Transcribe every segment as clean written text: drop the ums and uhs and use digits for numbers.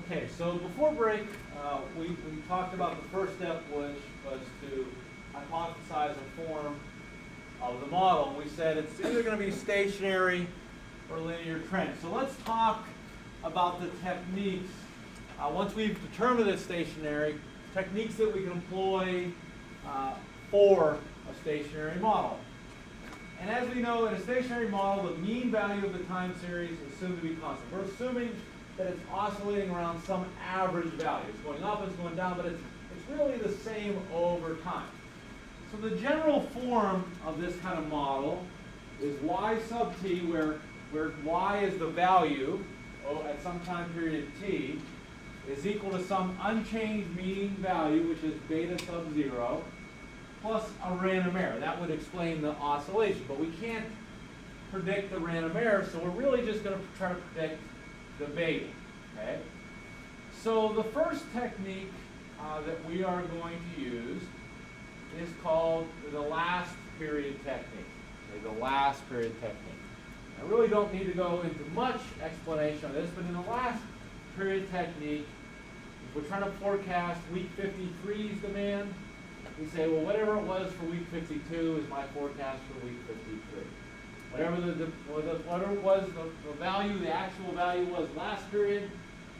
Okay, so before break, we talked about the first step, which was to hypothesize a form of the model. And we said it's either going to be stationary or linear trend. So let's talk about the techniques. Once we've determined it's stationary, techniques that we can employ for a stationary model. And as we know, in a stationary model, the mean value of the time series is assumed to be constant. We're assuming that it's oscillating around some average value. It's going up, it's going down, but it's really the same over time. So the general form of this kind of model is y sub t, where y is the value at some time period t, is equal to some unchanged mean value, which is beta sub 0, plus a random error. That would explain the oscillation, but we can't predict the random error, so we're really just going to try to predict the beta. Okay? So the first technique that we are going to use is called the last period technique. Okay, the last period technique. I really don't need to go into much explanation of this, but in the last period technique, if we're trying to forecast week 53's demand, we say, well, whatever it was for week 52 is my forecast for week 53. Whatever it was, the value, the actual value was last period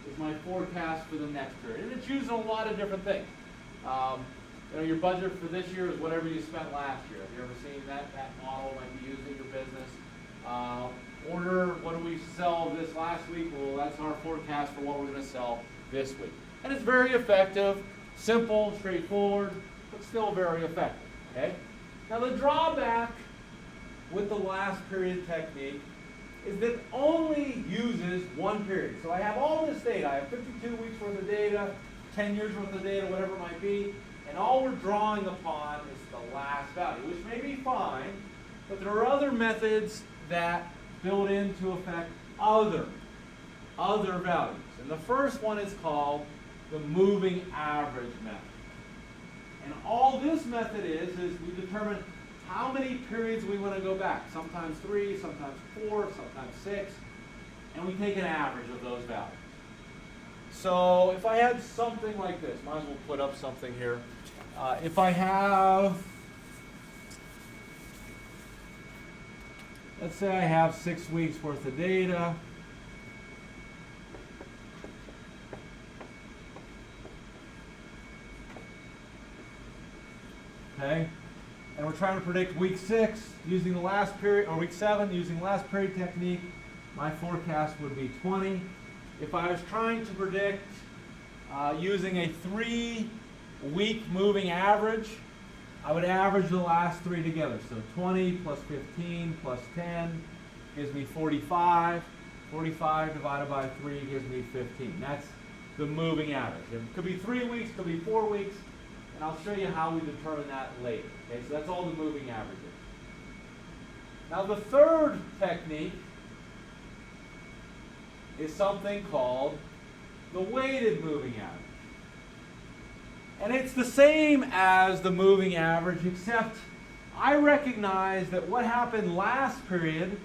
is my forecast for the next period. And it's used in a lot of different things. Your budget for this year is whatever you spent last year. Have you ever seen that model might be used in your business? Order, what do we sell this last week? Well, that's our forecast for what we're going to sell this week. And it's very effective, simple, straightforward, but still very effective. Okay? Now the drawback with the last period technique is that it only uses one period. So I have all this data. I have 52 weeks worth of data, 10 years worth of data, whatever it might be, and all we're drawing upon is the last value, which may be fine, but there are other methods that build into effect other values. And the first one is called the moving average method. And all this method is we determine how many periods we want to go back. Sometimes 3, sometimes 4, sometimes 6. And we take an average of those values. So if I had something like this, might as well put up something here. If I have, let's say I have 6 weeks worth of data. Okay, and we're trying to predict week 6 using the last period, or week 7 using the last period technique. My forecast would be 20. If I was trying to predict using a 3-week moving average, I would average the last 3 together. So 20 plus 15 plus 10 gives me 45. 45 divided by 3 gives me 15. That's the moving average. It could be 3 weeks, could be 4 weeks. And I'll show you how we determine that later. Okay, so that's all the moving averages. Now the third technique is something called the weighted moving average. And it's the same as the moving average, except I recognize that what happened last period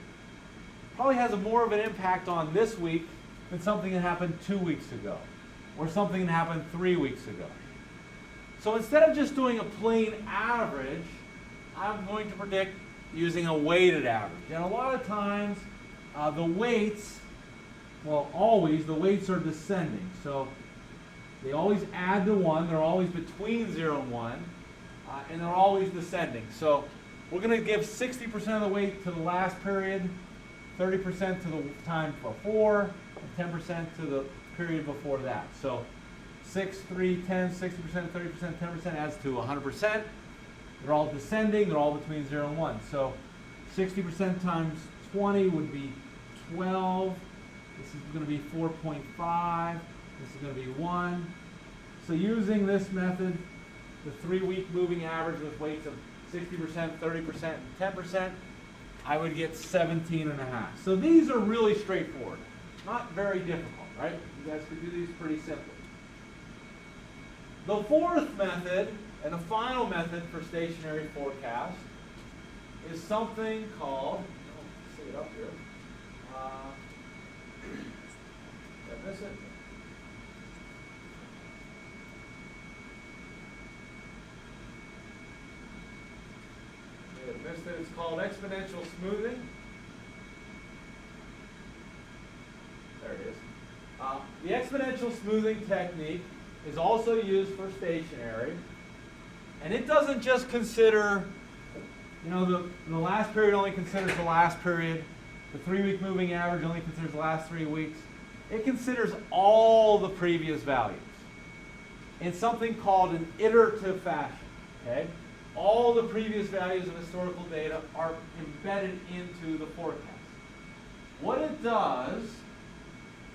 probably has more of an impact on this week than something that happened 2 weeks ago, or something that happened 3 weeks ago. So instead of just doing a plain average, I'm going to predict using a weighted average. And a lot of times, the weights, well, always, the weights are descending. So they always add to 1. They're always between 0 and 1. And they're always descending. So we're going to give 60% of the weight to the last period, 30% to the time before, and 10% to the period before that. So 6, 3, 10, 60%, 30%, 10% adds to 100%. They're all descending. They're all between 0 and 1. So 60% times 20 would be 12. This is going to be 4.5. This is going to be 1. So using this method, the 3-week moving average with weights of 60%, 30%, and 10%, I would get 17.5. So these are really straightforward. Not very difficult, right? You guys could do these pretty simply. The fourth method, and the final method for stationary forecast, is something called, I'll see it up here. Did I miss it? that is called exponential smoothing. There it is. The exponential smoothing technique is also used for stationary. And it doesn't just consider, you know, the last period only considers the last period. The 3-week moving average only considers the last 3 weeks. It considers all the previous values in something called an iterative fashion. Okay? All the previous values of historical data are embedded into the forecast. What it does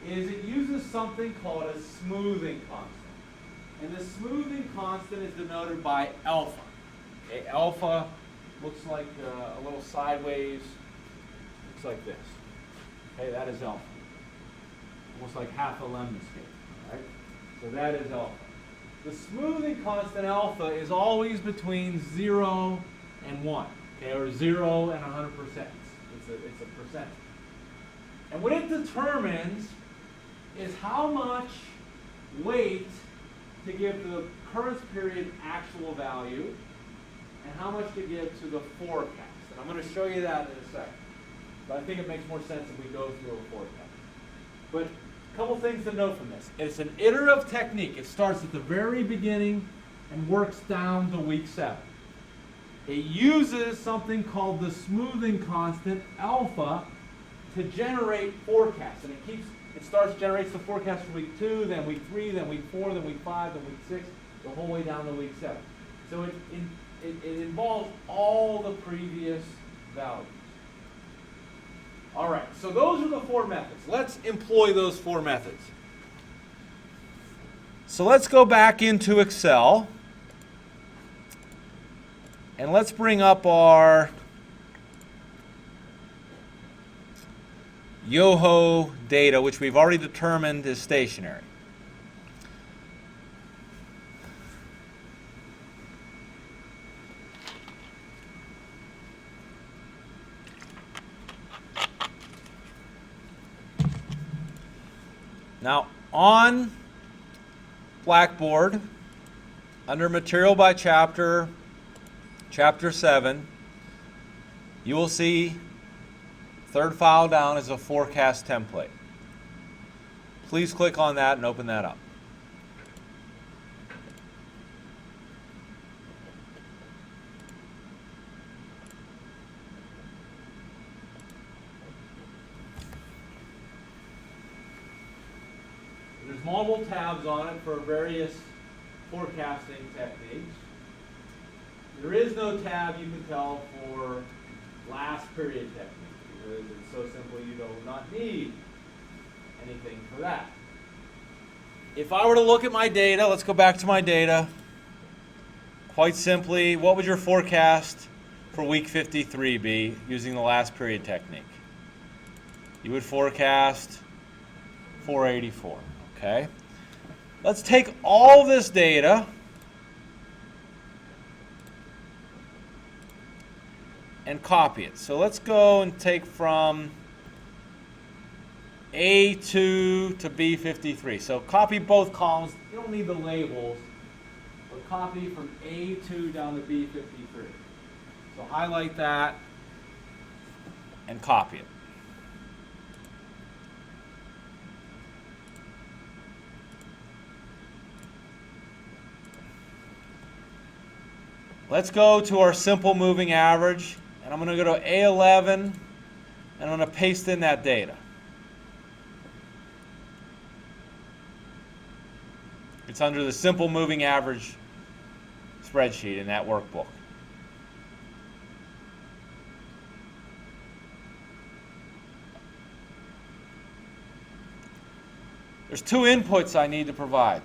is it uses something called a smoothing constant. And the smoothing constant is denoted by alpha. Okay? Alpha looks like a little sideways, looks like this. Okay, that is alpha. Almost like half a lemon scale. Right? So that is alpha. The smoothing constant alpha is always between 0 and 1, okay, or 0 and 100%. It's a percent. And what it determines is how much weight to give to the current period actual value and how much to give to the forecast. And I'm going to show you that in a second. But I think it makes more sense if we go through a forecast. But a couple things to note from this. It's an iterative technique. It starts at the very beginning and works down to week 7. It uses something called the smoothing constant, alpha, to generate forecasts. And generates the forecast for week 2, then week 3, then week 4, then week 5, then week 6, the whole way down to week 7. So it involves all the previous values. All right, so those are the 4 methods. Let's employ those 4 methods. So let's go back into Excel. And let's bring up our Yoho data, which we've already determined is stationary. Now, on Blackboard, under Material by Chapter, Chapter 7, you will see third file down is a forecast template. Please click on that and open that up. There's multiple tabs on it for various forecasting techniques. There is no tab, you can tell, for last period technique because it's so simple you do not need anything for that. If I were to look at my data, let's go back to my data. Quite simply, what would your forecast for week 53 be using the last period technique? You would forecast 484. Okay. Let's take all this data and copy it. So let's go and take from A2 to B53. So copy both columns. You don't need the labels, but copy from A2 down to B53. So highlight that and copy it. Let's go to our simple moving average, and I'm going to go to A11, and I'm going to paste in that data. It's under the simple moving average spreadsheet in that workbook. There's 2 inputs I need to provide.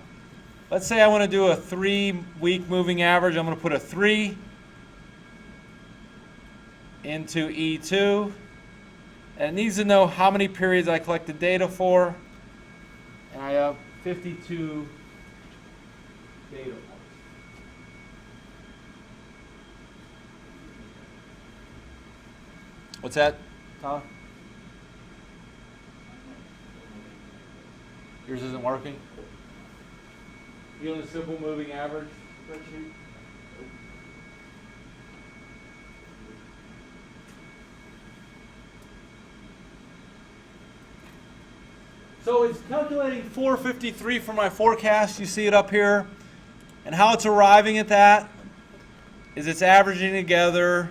Let's say I want to do a 3-week moving average. I'm going to put a 3 into E2. And it needs to know how many periods I collected data for. And I have 52 data points. What's that, Tyler? Yours isn't working? You on the simple moving average spreadsheet? So it's calculating 453 for my forecast. You see it up here. And how it's arriving at that is it's averaging together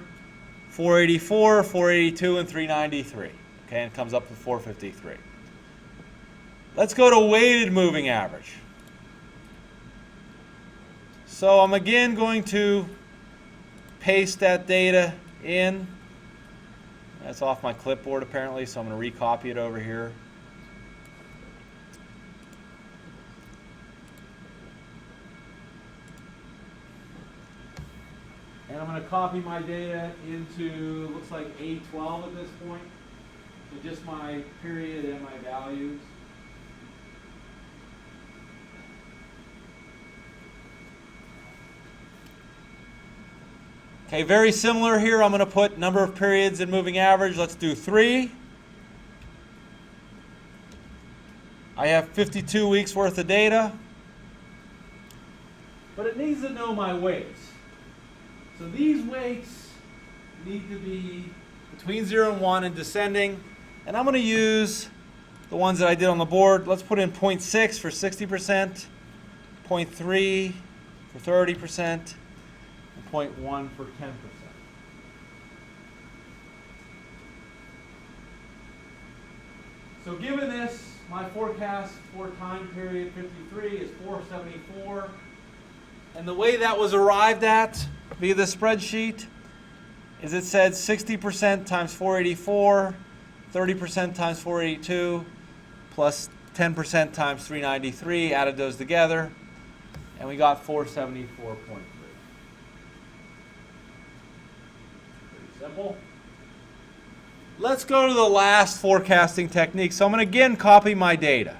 484, 482, and 393. Okay, and it comes up to 453. Let's go to weighted moving average. So I'm again going to paste that data in. That's off my clipboard apparently, so I'm going to recopy it over here. And I'm going to copy my data into, looks like A12 at this point. So just my period and my values. Okay, very similar here. I'm going to put number of periods and moving average. Let's do 3. I have 52 weeks worth of data. But it needs to know my weights. So these weights need to be between 0 and 1 and descending. And I'm going to use the ones that I did on the board. Let's put in 0.6 for 60%, 0.3 for 30%, and 0.1 for 10%. So given this, my forecast for time period 53 is 474. And the way that was arrived at via the spreadsheet is it said 60% times 484, 30% times 482, plus 10% times 393, added those together, and we got 474.3. Pretty simple. Let's go to the last forecasting technique. So I'm going to again copy my data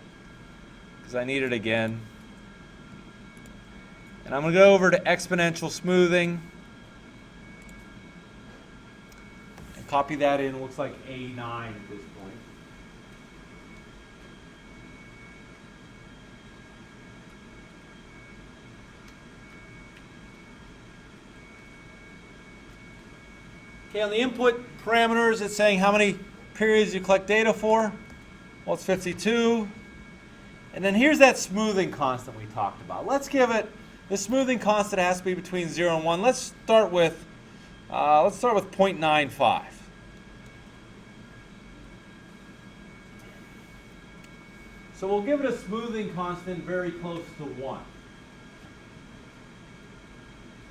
because I need it again. And I'm going to go over to exponential smoothing and copy that in. It looks like A9 at this point. Okay, on the input parameters, it's saying how many periods you collect data for. Well, it's 52. And then here's that smoothing constant we talked about. Let's give it, the smoothing constant has to be between 0 and 1. Let's start with 0.95. So we'll give it a smoothing constant very close to 1.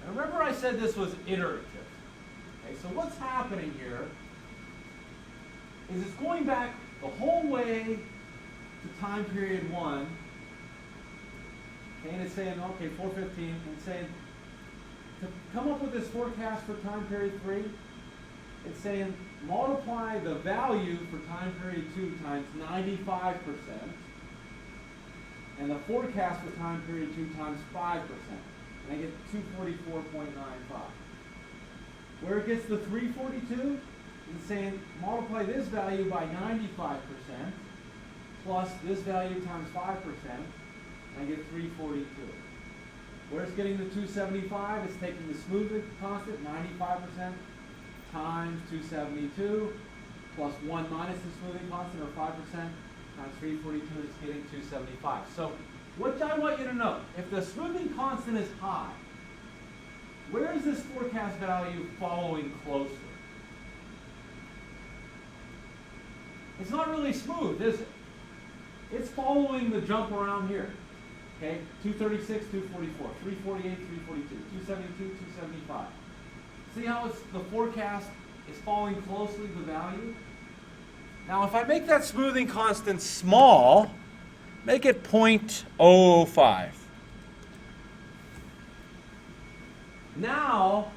And remember I said this was iterative. Okay, so what's happening here is it's going back the whole way to time period 1. Okay, and it's saying, okay, 415, and it's saying, to come up with this forecast for time period 3, it's saying multiply the value for time period 2 times 95%, and the forecast for time period 2 times 5%. And I get 244.95. Where it gets the 342, it's saying multiply this value by 95% plus this value times 5%, and I get 342. Where it's getting the 275, it's taking the smoothing constant, 95% times 272 plus 1 minus the smoothing constant, or 5%, times 342, it's getting 275. So what I want you to know, if the smoothing constant is high, where is this forecast value following closely? It's not really smooth, is it? It's following the jump around here. Okay, 236, 244, 348, 342, 272, 275. See how it's, the forecast is following closely the value? Now if I make that smoothing constant small, make it 0.005. Now,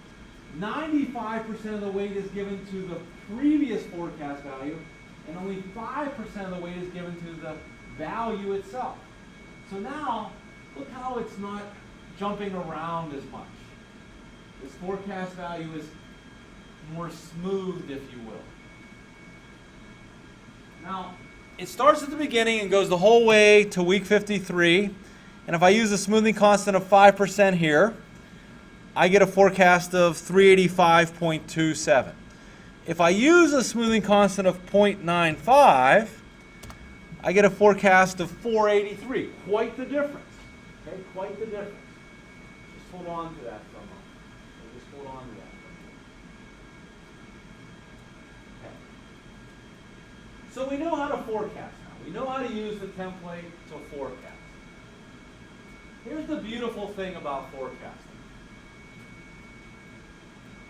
95% of the weight is given to the previous forecast value, and only 5% of the weight is given to the value itself. So now, look how it's not jumping around as much. This forecast value is more smooth, if you will. Now, it starts at the beginning and goes the whole way to week 53. And if I use a smoothing constant of 5% here, I get a forecast of 385.27. If I use a smoothing constant of 0.95, I get a forecast of 483. Quite the difference. Okay, quite the difference. Just hold on to that for a moment. Just hold on to that for a moment. Okay. So we know how to forecast now. We know how to use the template to forecast. Here's the beautiful thing about forecasting.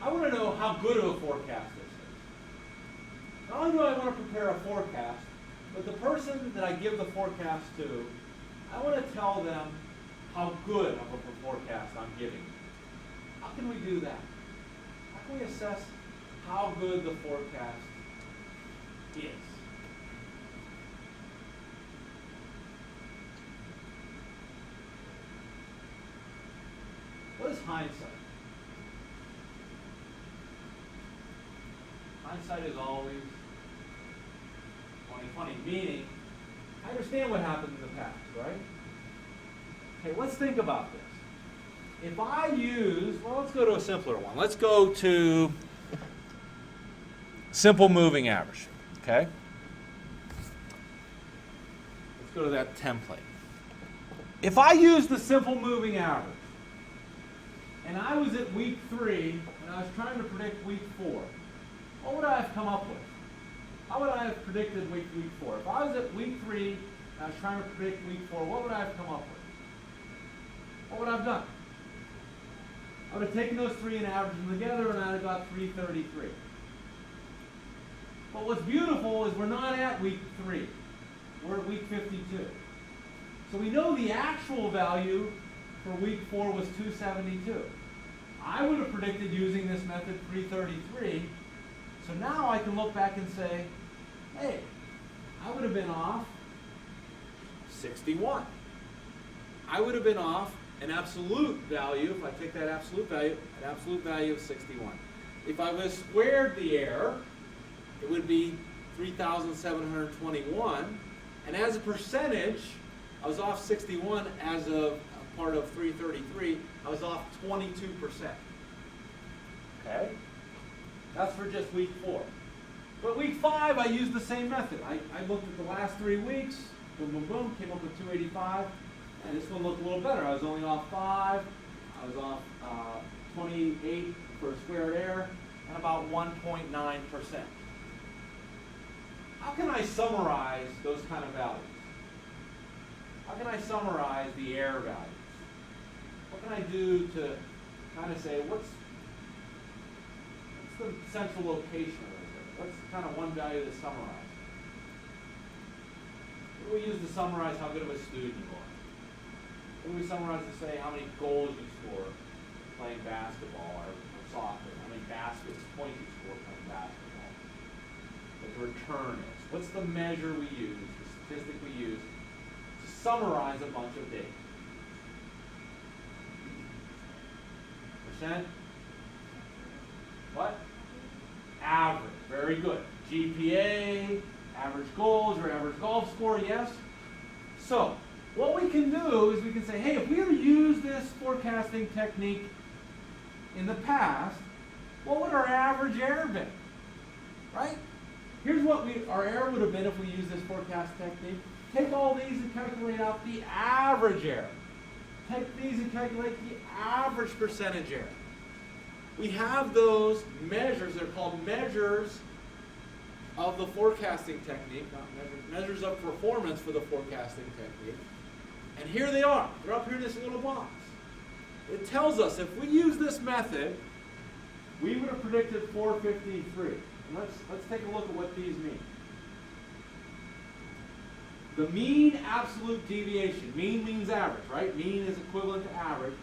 I want to know how good of a forecast this is. Not only do I want to prepare a forecast, but the person that I give the forecast to, I want to tell them how good of a forecast I'm giving. How can we do that? How can we assess how good the forecast is? What is hindsight? Hindsight is always 20/20, meaning I understand what happened in the past, right? Okay, let's think about this. If I use, well, let's go to a simpler one. Let's go to simple moving average, okay? Let's go to that template. If I use the simple moving average, and I was at week 3, and I was trying to predict week 4, what would I have come up with? How would I have predicted week 4? If I was at week 3 and I was trying to predict week 4, what would I have come up with? What would I have done? I would have taken those 3 and averaged them together, and I'd have got 333. But what's beautiful is we're not at week 3. We're at week 52. So we know the actual value for week 4 was 272. I would have predicted using this method 333. So now I can look back and say, hey, I would have been off 61. I would have been off an absolute value, if I take that absolute value, an absolute value of 61. If I was squared the error, it would be 3,721. And as a percentage, I was off 61 as a part of 333. I was off 22%. Okay? That's for just week 4. But week 5, I used the same method. I looked at the last 3 weeks, boom, boom, boom, came up with 285. And this one looked a little better. I was only off 5. I was off 28 for a squared error, and about 1.9%. How can I summarize those kind of values? How can I summarize the error values? What can I do to kind of say, what's the central location of those errors? What's kind of one value to summarize? What do we use to summarize how good of a student you are? What do we summarize to say how many goals you score playing basketball or soccer? How many points you score playing basketball? What the return is? What's the measure we use, the statistic we use to summarize a bunch of data? Percent? What? Average. Very good. GPA, average goals or average golf score, yes? So, what we can do is we can say, hey, if we had used this forecasting technique in the past, what would our average error be? Right? Here's what our error would have been if we used this forecast technique. Take all these and calculate out the average error. Take these and calculate the average percentage error. We have those measures. They're called measures of the forecasting technique, not measures of performance for the forecasting technique. And here they are. They're up here in this little box. It tells us if we use this method, we would have predicted 453. And let's take a look at what these mean. The mean absolute deviation. Mean means average, right? Mean is equivalent to average.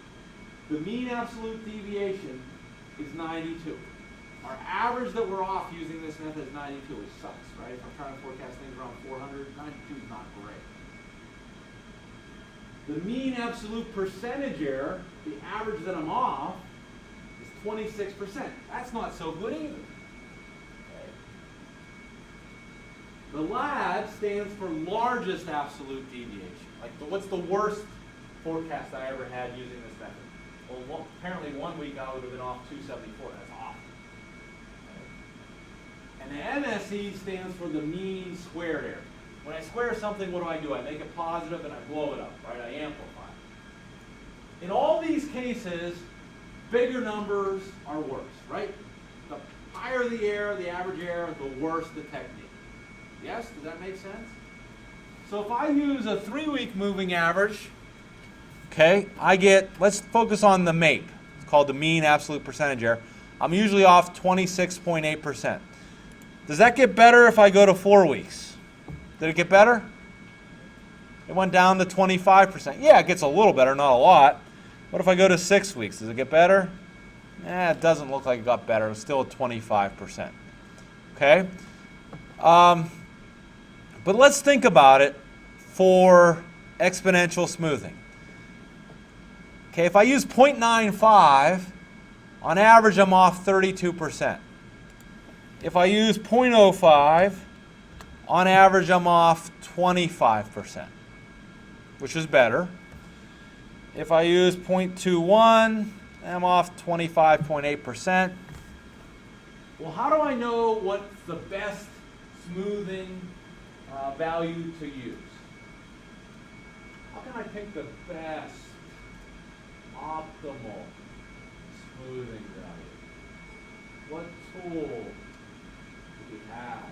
The mean absolute deviation is 92. Our average that we're off using this method is 92, which sucks, right? If I'm trying to forecast things around 400, 92 is not great. The mean absolute percentage error, the average that I'm off, is 26%. That's not so good either. Okay. The LAD stands for largest absolute deviation. Like, what's the worst forecast I ever had using this method? Well, apparently 1 week I would have been off 274. That's awful. Okay. And the MSE stands for the mean squared error. When I square something, what do? I make it positive and I blow it up, right? I amplify it. In all these cases, bigger numbers are worse, right? The higher the error, the average error, the worse the technique. Yes? Does that make sense? So if I use a 3-week moving average, okay, I get, let's focus on the MAPE. It's called the mean absolute percentage error. I'm usually off 26.8%. Does that get better if I go to 4 weeks? Did it get better? It went down to 25%. Yeah, it gets a little better, not a lot. What if I go to 6 weeks? Does it get better? It doesn't look like it got better. It's still at 25%. Okay? But let's think about it for exponential smoothing. Okay, if I use 0.95, on average I'm off 32%. If I use 0.05, on average I'm off 25%, which is better. If I use 0.21, I'm off 25.8%. Well, how do I know what's the best smoothing value to use? How can I pick the best optimal smoothing value? What tool do we have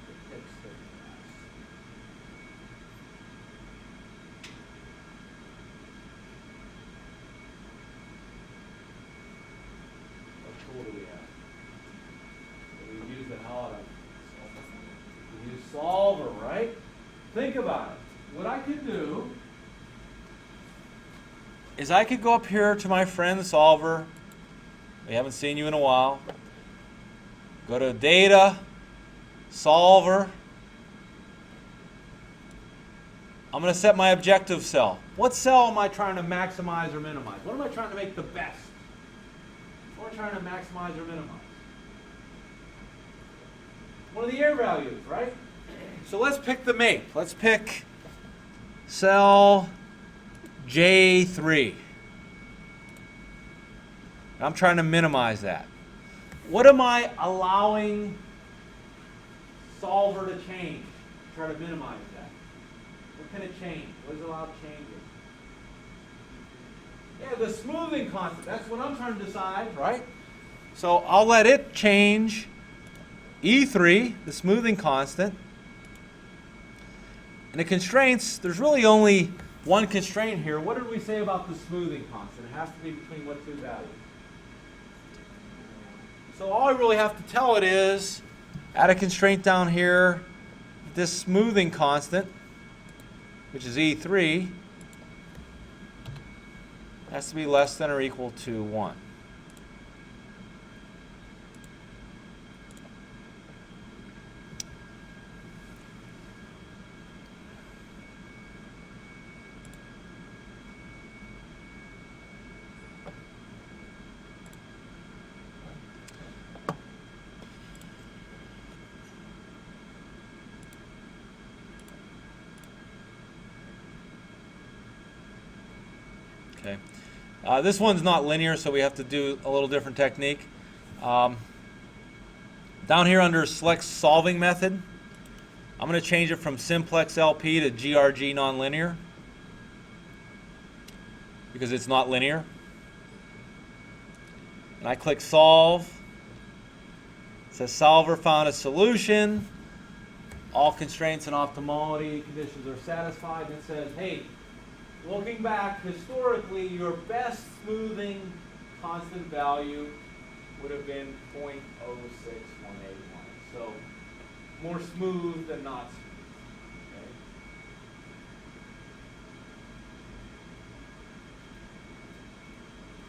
that picks the best? What tool do we have? We use the hell out of. We use Solver, right? Think about it. What I could do is I could go up here to my friend Solver. We haven't seen you in a while. Go to Data, Solver. I'm going to set my objective cell. What cell am I trying to maximize or minimize? What am I trying to make the best? What am I trying to maximize or minimize? One of the error values, right? So let's pick the MAPE. Let's pick cell J3. I'm trying to minimize that. What am I allowing Solver to change? Try to minimize that. What can it change? What is allowed changing? Yeah, the smoothing constant. That's what I'm trying to decide, right? So I'll let it change E3, the smoothing constant. And the constraints, there's really only one constraint here. What did we say about the smoothing constant? It has to be between what two values? So all I really have to tell it is, add a constraint down here, this smoothing constant, which is E3, has to be less than or equal to 1. Okay. This one's not linear, so we have to do a little different technique. Down here under select solving method, I'm going to change it from simplex LP to GRG nonlinear because it's not linear. And I click solve. It says solver found a solution. All constraints and optimality conditions are satisfied. And it says, hey, looking back, historically, your best smoothing constant value would have been 0.06181. So more smooth than not smooth.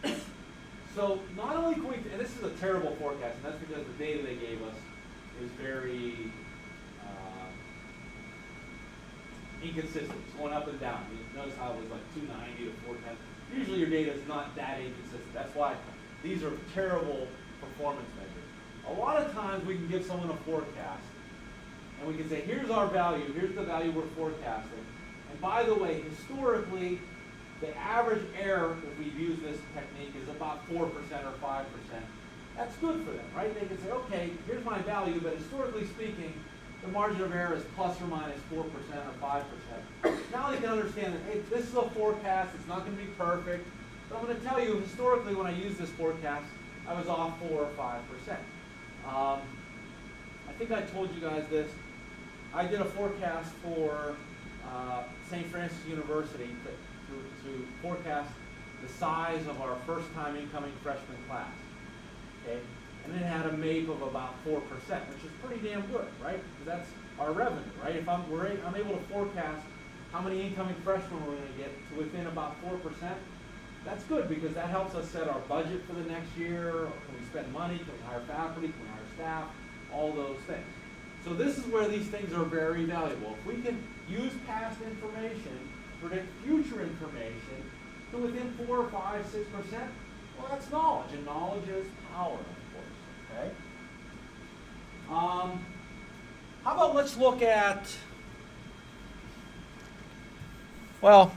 Okay? So not only can we, and this is a terrible forecast, and that's because the data they gave us is very inconsistent. It's going up and down. You notice how it was like 290 to 410. Usually your data is not that inconsistent. That's why these are terrible performance measures. A lot of times we can give someone a forecast and we can say, here's our value, here's the value we're forecasting. And by the way, historically, the average error, if we use this technique, is about 4% or 5%. That's good for them, right? They can say, okay, here's my value, but historically speaking, the margin of error is plus or minus 4% or 5%. Now you can understand that, hey, this is a forecast, it's not going to be perfect, but I'm going to tell you, historically when I used this forecast, I was off 4 or 5%. I think I told you guys this. I did a forecast for St. Francis University to forecast the size of our first-time incoming freshman class. Okay? And it had a MAPE of about 4%, which is pretty damn good, right? Because that's our revenue, right? If I'm able to forecast how many incoming freshmen we're going to get to within about 4%, that's good because that helps us set our budget for the next year. Can we spend money? Can we hire faculty? Can we hire staff? All those things. So this is where these things are very valuable. If we can use past information to predict future information to within 4 or 5, 6%, well, that's knowledge, and knowledge is power, of course. Okay. How about let's look at, well,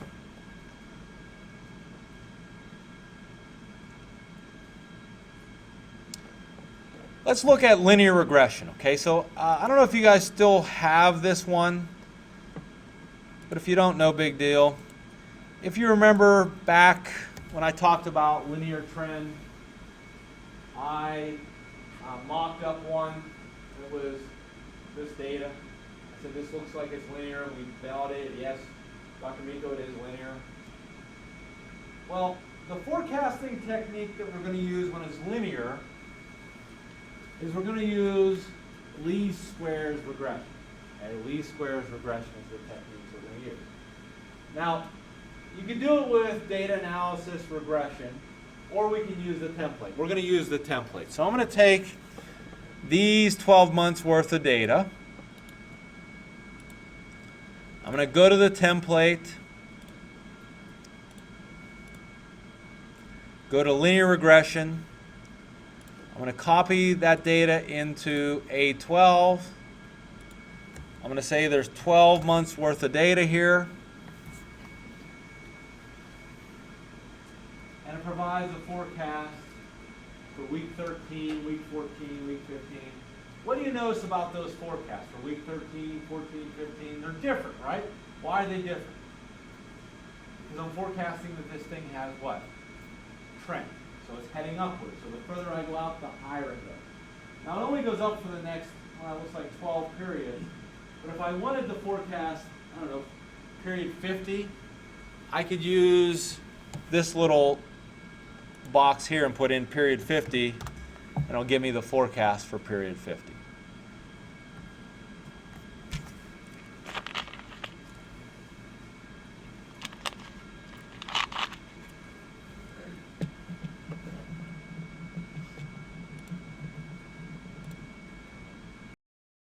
let's look at linear regression. Okay, so I don't know if you guys still have this one, but if you don't, no big deal. If you remember back when I talked about linear trend, I mocked up one. It was this data. I said this looks like it's linear. We validated, yes, Dr. Miko, it is linear. Well, the forecasting technique that we're going to use when it's linear is we're going to use least squares regression. Okay? Least squares regression is the technique we're going to use. Now, you can do it with data analysis regression, or we can use the template. We're going to use the template. So I'm going to take these 12 months worth of data. I'm going to go to the template, go to linear regression. I'm going to copy that data into A12. I'm going to say there's 12 months worth of data here. And it provides a forecast for week 13, week 14, week 15. What do you notice about those forecasts for week 13, 14, 15? They're different, right? Why are they different? Because I'm forecasting that this thing has what? Trend. So it's heading upwards. So the further I go out, the higher it goes. Now it only goes up for the next, well, it looks like 12 periods. But if I wanted to forecast, I don't know, period 50, I could use this little box here and put in period 50, and it'll give me the forecast for period 50.